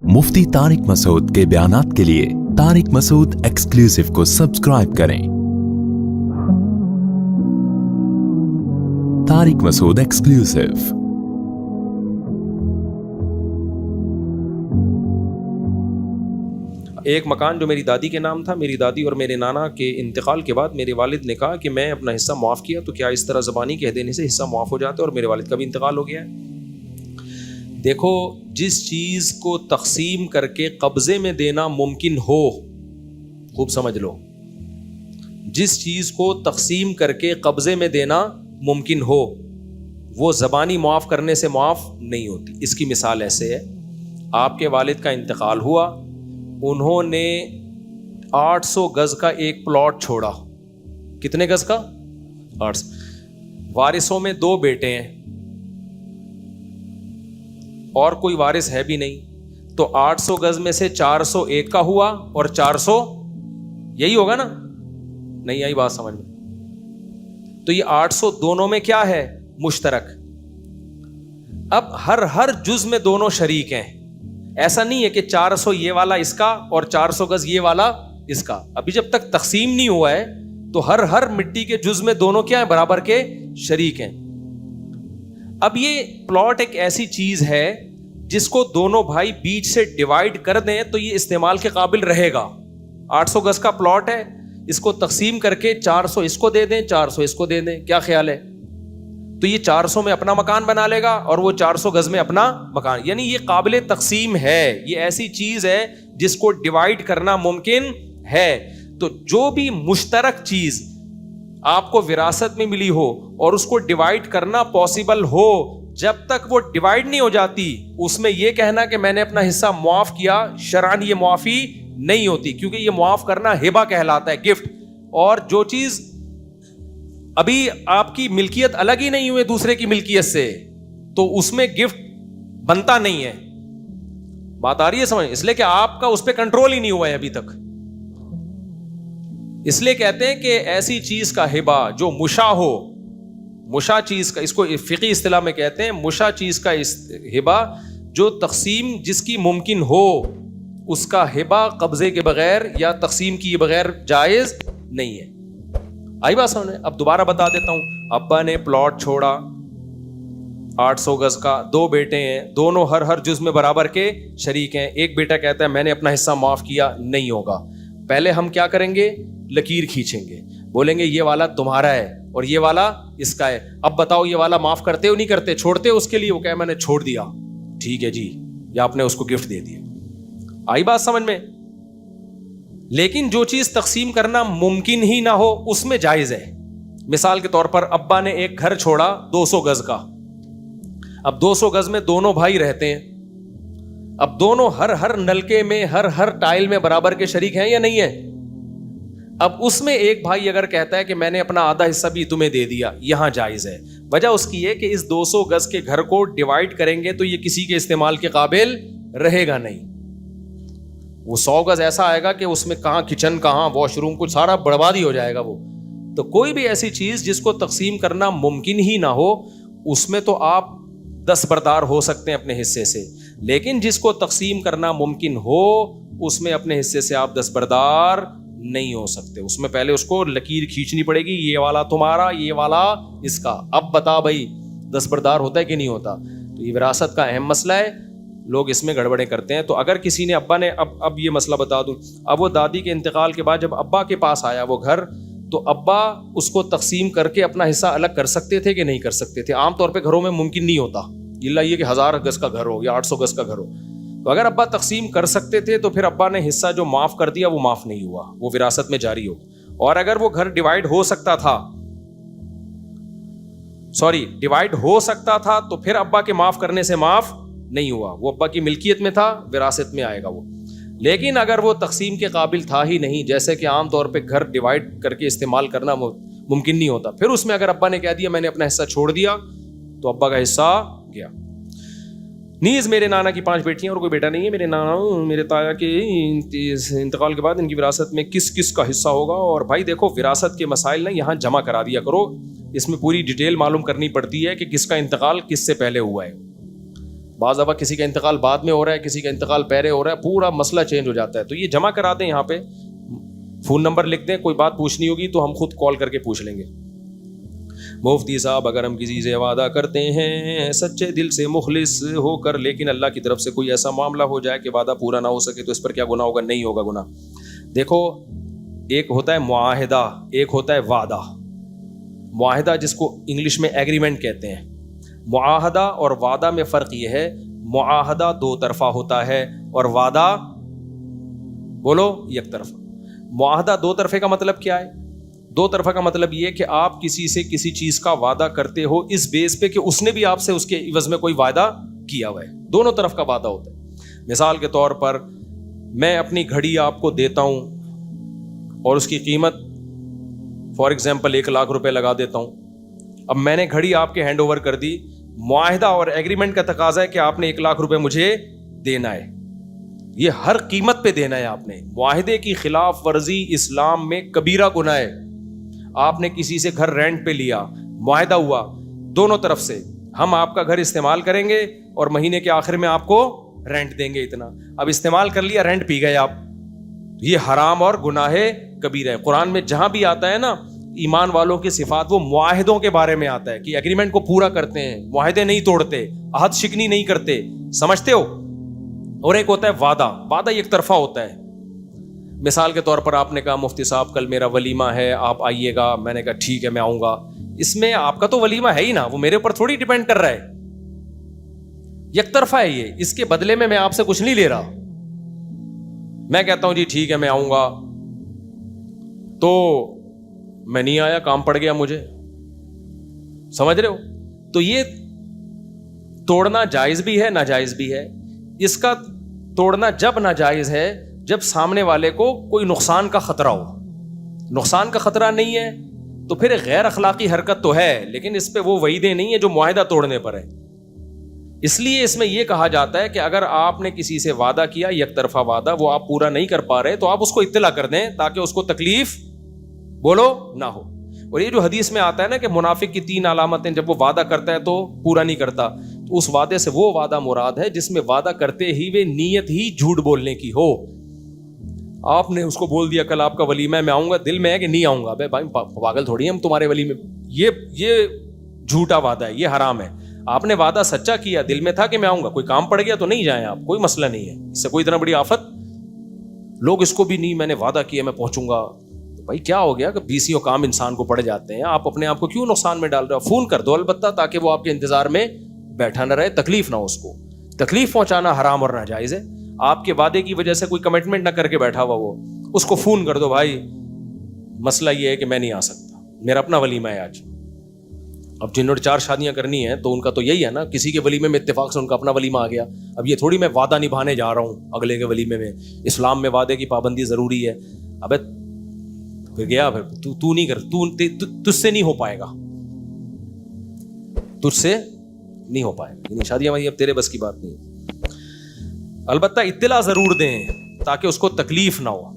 मुफ्ती तारिक मसूद के बयानात के लिए तारिक मसूद एक्सक्लूसिव को सब्सक्राइब करें। तारिक मसूद एक्सक्लूसिव। एक मकान जो मेरी दादी के नाम था, मेरी दादी और मेरे नाना के इंतकाल के बाद मेरे वालिद ने कहा कि मैं अपना हिस्सा मुआफ़ किया, तो क्या इस तरह ज़बानी कह देने से हिस्सा मुआफ़ हो जाता है? और मेरे वालिद का भी इंतकाल हो गया है। देखो, जिस चीज़ को तकसीम करके कब्ज़े में देना मुमकिन हो, खूब समझ लो, जिस चीज़ को तकसीम करके कब्ज़े में देना मुमकिन हो, वो ज़बानी मुआफ़ करने से मुआफ़ नहीं होती। इसकी मिसाल ऐसे है, आपके वालिद का इंतकाल हुआ, उन्होंने 800 गज़ का एक प्लॉट छोड़ा। कितने गज़ का? 800। वारिसों में 2 बेटे हैं और कोई वारिस है भी नहीं, तो 800 गज़ में से 400 एक का हुआ और 400 यही होगा ना? नहीं आई बात समझ में? तो ये 800 दोनों में क्या है? मुश्तरक। अब हर जुज में दोनों शरीक हैं। ऐसा नहीं है कि 400 ये वाला इसका और 400 गज ये वाला इसका। अभी जब तक तकसीम नहीं हुआ है तो हर मिट्टी के जुज में दोनों क्या है? बराबर के शरीक हैं। अब ये प्लॉट एक ऐसी चीज है जिसको दोनों भाई बीच से डिवाइड कर दें तो ये इस्तेमाल के काबिल रहेगा। 800 गज का प्लॉट है, इसको तकसीम करके 400 इसको दे दें, 400 इसको दे दें, क्या ख्याल है? तो ये 400 में अपना मकान बना लेगा और वो 400 गज में अपना मकान। यानी ये काबिल तकसीम है। ये ऐसी चीज है जिसको डिवाइड करना मुमकिन है। तो जो भी मुश्तरक चीज आपको विरासत में मिली हो और उसको डिवाइड करना पॉसिबल हो, जब तक वो डिवाइड नहीं हो जाती, उसमें यह कहना कि मैंने अपना हिस्सा मुआफ किया, शरअन ये मुआफी नहीं होती, क्योंकि ये मुआफ करना हिबा कहलाता है, गिफ्ट। और जो चीज अभी आपकी मिल्कियत अलग ही नहीं हुई दूसरे की मिल्कियत से, तो उसमें गिफ्ट बनता नहीं है। बात आ रही है समझ? इसलिए कि आपका उस पर कंट्रोल ही नहीं हुआ है अभी तक। इसलिए कहते हैं कि ऐसी चीज का हिबा जो मुशा हो, मुशा चीज का, इसको फिकी इस्तिलाह में कहते हैं मुशा चीज का हिबा, जो तकसीम जिसकी मुमकिन हो, उसका हिबा कब्जे के बगैर या तकसीम किए बगैर जायज नहीं है। आई बात समझ? अब दोबारा बता देता हूं। अब्बा ने प्लॉट छोड़ा 800 गज का, 2 बेटे हैं, दोनों हर जुज में बराबर के शरीक हैं। एक बेटा कहता है मैंने अपना हिस्सा माफ किया, नहीं होगा। पहले हम क्या करेंगे? लकीर खींचेंगे, बोलेंगे ये वाला तुम्हारा है और ये वाला इसका है। अब बताओ ये वाला माफ करते हो नहीं करते? छोड़ते हो उसके लिए? वो कहे मैंने छोड़ दिया, ठीक है जी, या आपने उसको गिफ्ट दे दिया। आई बात समझ में? लेकिन जो चीज तकसीम करना मुमकिन ही ना हो उसमें जायज है। मिसाल के तौर पर अब्बा ने एक घर छोड़ा 200 गज का। अब 200 गज में दोनों भाई रहते हैं। अब दोनों हर नलके में, हर टाइल में बराबर के शरीक हैं या नहीं है? अब उसमें एक भाई अगर कहता है कि मैंने अपना आधा हिस्सा भी तुम्हें दे दिया, यहां जायज है। वजह उसकी है कि इस 200 गज के घर को डिवाइड करेंगे तो ये किसी के इस्तेमाल के काबिल रहेगा नहीं। वो 100 गज ऐसा आएगा कि उसमें कहां किचन, कहां वॉशरूम, कुछ सारा बर्बाद ही हो जाएगा वो। तो कोई भी ऐसी चीज जिसको तकसीम करना मुमकिन ही ना हो, उसमें तो आप दस्तबरदार हो सकते हैं अपने हिस्से से। लेकिन जिसको तकसीम करना मुमकिन हो, उसमें अपने हिस्से से आप दस्तबरदार नहीं हो सकते। उसमें पहले उसको लकीर खींचनी पड़ेगी, ये वाला तुम्हारा, ये वाला इसका। अब बता भाई, दस्तबरदार होता है कि नहीं होता? तो ये विरासत का अहम मसला है, लोग इसमें गड़बड़ें करते हैं। तो अगर किसी ने, अब्बा ने, अब ये मसला बता दूं, अब वो दादी के इंतकाल के बाद जब अब्बा के पास आया वो घर, तो अब्बा उसको तकसीम करके अपना हिस्सा अलग कर सकते थे कि नहीं कर सकते थे? आमतौर पे घरों में मुमकिन नहीं होता, इल्ला ये कि 1000 गज का घर हो या 800 गज का घर हो। तो अगर अब्बा तकसीम कर सकते थे तो फिर अब्बा ने हिस्सा जो माफ कर दिया वो माफ नहीं हुआ, वो विरासत में जारी हो। और अगर वो घर डिवाइड हो सकता था, डिवाइड हो सकता था, तो फिर अब्बा के माफ करने से माफ नहीं हुआ, वो अब्बा की मिल्कियत में था, विरासत में आएगा वो। लेकिन अगर वो तकसीम के काबिल था ही नहीं, जैसे कि आम तौर पे घर डिवाइड करके इस्तेमाल करना मुमकिन नहीं होता, फिर उसमें अगर अब्बा ने कह दिया मैंने अपना हिस्सा छोड़ दिया, तो अब्बा का हिस्सा गया। नीज मेरे नाना की 5 बेटियां और कोई बेटा नहीं है। मेरे नाना, मेरे ताया के इंतकाल के बाद इनकी विरासत में किस किस का हिस्सा होगा? और भाई देखो, विरासत के मसाइल ना यहाँ जमा करा दिया करो, इसमें पूरी डिटेल मालूम करनी पड़ती है कि किसका इंतकाल किससे पहले हुआ है। بعض دفعہ کسی کا انتقال بعد میں ہو رہا ہے, کسی کا انتقال پہلے ہو رہا ہے, پورا مسئلہ چینج ہو جاتا ہے. تو یہ جمع کرا دیں, یہاں پہ فون نمبر لکھ دیں, کوئی بات پوچھنی ہوگی تو ہم خود کال کر کے پوچھ لیں گے. مفتی صاحب, اگر ہم کسی سے وعدہ کرتے ہیں سچے دل سے مخلص ہو کر, لیکن اللہ کی طرف سے کوئی ایسا معاملہ ہو جائے کہ وعدہ پورا نہ ہو سکے, تو اس پر کیا گناہ ہوگا؟ نہیں ہوگا گناہ. دیکھو, ایک ہوتا ہے معاہدہ, ایک ہوتا ہے وعدہ. معاہدہ جس کو انگلش میں ایگریمنٹ کہتے ہیں. معاہدہ اور وعدہ میں فرق یہ ہے, معاہدہ دو طرفہ ہوتا ہے اور وعدہ بولو یک طرفہ. معاہدہ دو طرفے کا مطلب کیا ہے؟ دو طرفہ کا مطلب یہ کہ آپ کسی سے کسی چیز کا وعدہ کرتے ہو اس بیس پہ کہ اس نے بھی آپ سے اس کے عوض میں کوئی وعدہ کیا ہوا ہے. دونوں طرف کا وعدہ ہوتا ہے. مثال کے طور پر میں اپنی گھڑی آپ کو دیتا ہوں اور اس کی قیمت فار ایگزامپل 1 لاکھ روپے لگا دیتا ہوں. اب میں نے گھڑی آپ کے ہینڈ اوور کر دی. معاہدہ اور ایگریمنٹ کا تقاضا ہے کہ آپ نے 1 لاکھ روپے مجھے دینا ہے. یہ ہر قیمت پہ دینا ہے آپ نے. معاہدے کی خلاف ورزی اسلام میں کبیرہ گناہ ہے. آپ نے کسی سے گھر رینٹ پہ لیا, معاہدہ ہوا دونوں طرف سے, ہم آپ کا گھر استعمال کریں گے اور مہینے کے آخر میں آپ کو رینٹ دیں گے اتنا. اب استعمال کر لیا, رینٹ پی گئے آپ, یہ حرام اور گناہ کبیرہ ہے. قرآن میں جہاں بھی آتا ہے نا ایمان والوں کی صفات, وہ معاہدوں کے بارے میں آتا ہے کہ ایگریمنٹ کو پورا کرتے ہیں, معاہدے نہیں توڑتے, عہد شکنی نہیں کرتے. سمجھتے ہو؟ اور ایک ہوتا ہے وعدہ. وعدہ ایک طرفہ ہوتا ہے. مثال کے طور پر آپ نے کہا مفتی صاحب کل میرا ولیمہ ہے, آپ آئیے گا. میں نے کہا ٹھیک ہے میں آؤں گا. اس میں آپ کا تو ولیمہ ہے ہی نا, وہ میرے اوپر تھوڑی ڈیپینڈ کر رہا ہے. یک طرفہ ہے یہ. اس کے بدلے میں آپ سے کچھ نہیں لے رہا. میں کہتا ہوں جی ٹھیک ہے میں آؤں گا, تو میں نہیں آیا, کام پڑ گیا مجھے. سمجھ رہے ہو؟ تو یہ توڑنا جائز بھی ہے ناجائز بھی ہے. اس کا توڑنا جب ناجائز ہے جب سامنے والے کو کوئی نقصان کا خطرہ ہو. نقصان کا خطرہ نہیں ہے تو پھر غیر اخلاقی حرکت تو ہے, لیکن اس پہ وہ وعیدیں نہیں ہیں جو معاہدہ توڑنے پر ہے. اس لیے اس میں یہ کہا جاتا ہے کہ اگر آپ نے کسی سے وعدہ کیا یک طرفہ وعدہ, وہ آپ پورا نہیں کر پا رہے, تو آپ اس کو اطلاع کر دیں تاکہ اس کو تکلیف بولو نہ ہو. اور یہ جو حدیث میں آتا ہے نا کہ منافق کی 3 علامتیں, جب وہ وعدہ کرتا ہے تو پورا نہیں کرتا, تو اس وعدے سے وہ وعدہ مراد ہے جس میں وعدہ کرتے ہی وہ نیت ہی جھوٹ بولنے کی ہو. آپ نے اس کو بول دیا کل آپ کا ولیمہ ہے میں آؤں گا, دل میں ہے کہ نہیں آؤں گا. بھائی پاگل تھوڑی ہم تمہارے ولیمے. یہ جھوٹا وعدہ ہے, یہ حرام ہے. آپ نے وعدہ سچا کیا, دل میں تھا کہ میں آؤں گا, کوئی کام پڑ گیا تو نہیں جائیں آپ, کوئی مسئلہ نہیں ہے. اس سے کوئی اتنا بڑی آفت لوگ اس کو بھی نہیں, میں نے وعدہ کیا میں پہنچوں گا. بھائی کیا ہو گیا کہ 20 کام انسان کو پڑ جاتے ہیں, آپ اپنے آپ کو کیوں نقصان میں ڈال رہے ہو؟ فون کر دو البتہ, تاکہ وہ آپ کے انتظار میں بیٹھا نہ رہے, تکلیف نہ ہو اس کو. تکلیف پہنچانا حرام اور ناجائز ہے. آپ کے وعدے کی وجہ سے کوئی کمٹمنٹ نہ کر کے بیٹھا ہوا, وہ اس کو فون کر دو, بھائی مسئلہ یہ ہے کہ میں نہیں آ سکتا, میرا اپنا ولیمہ ہے آج. اب جنہوں نے 4 شادیاں کرنی ہیں تو ان کا تو یہی ہے نا, کسی کے ولیمے میں اتفاق سے ان کا اپنا ولیمہ آ گیا. اب یہ تھوڑی میں وعدہ نبھانے جا رہا ہوں اگلے کے ولیمے میں. اسلام میں وعدے کی پابندی ضروری ہے. ابے پھر گیا, پھر تو نہیں کر, تجھ سے نہیں ہو پائے گا, تجھ سے نہیں ہو پائے گا. شادیاں بھائی اب تیرے بس کی بات نہیں. البتہ اطلاع ضرور دیں تاکہ اس کو تکلیف نہ ہو.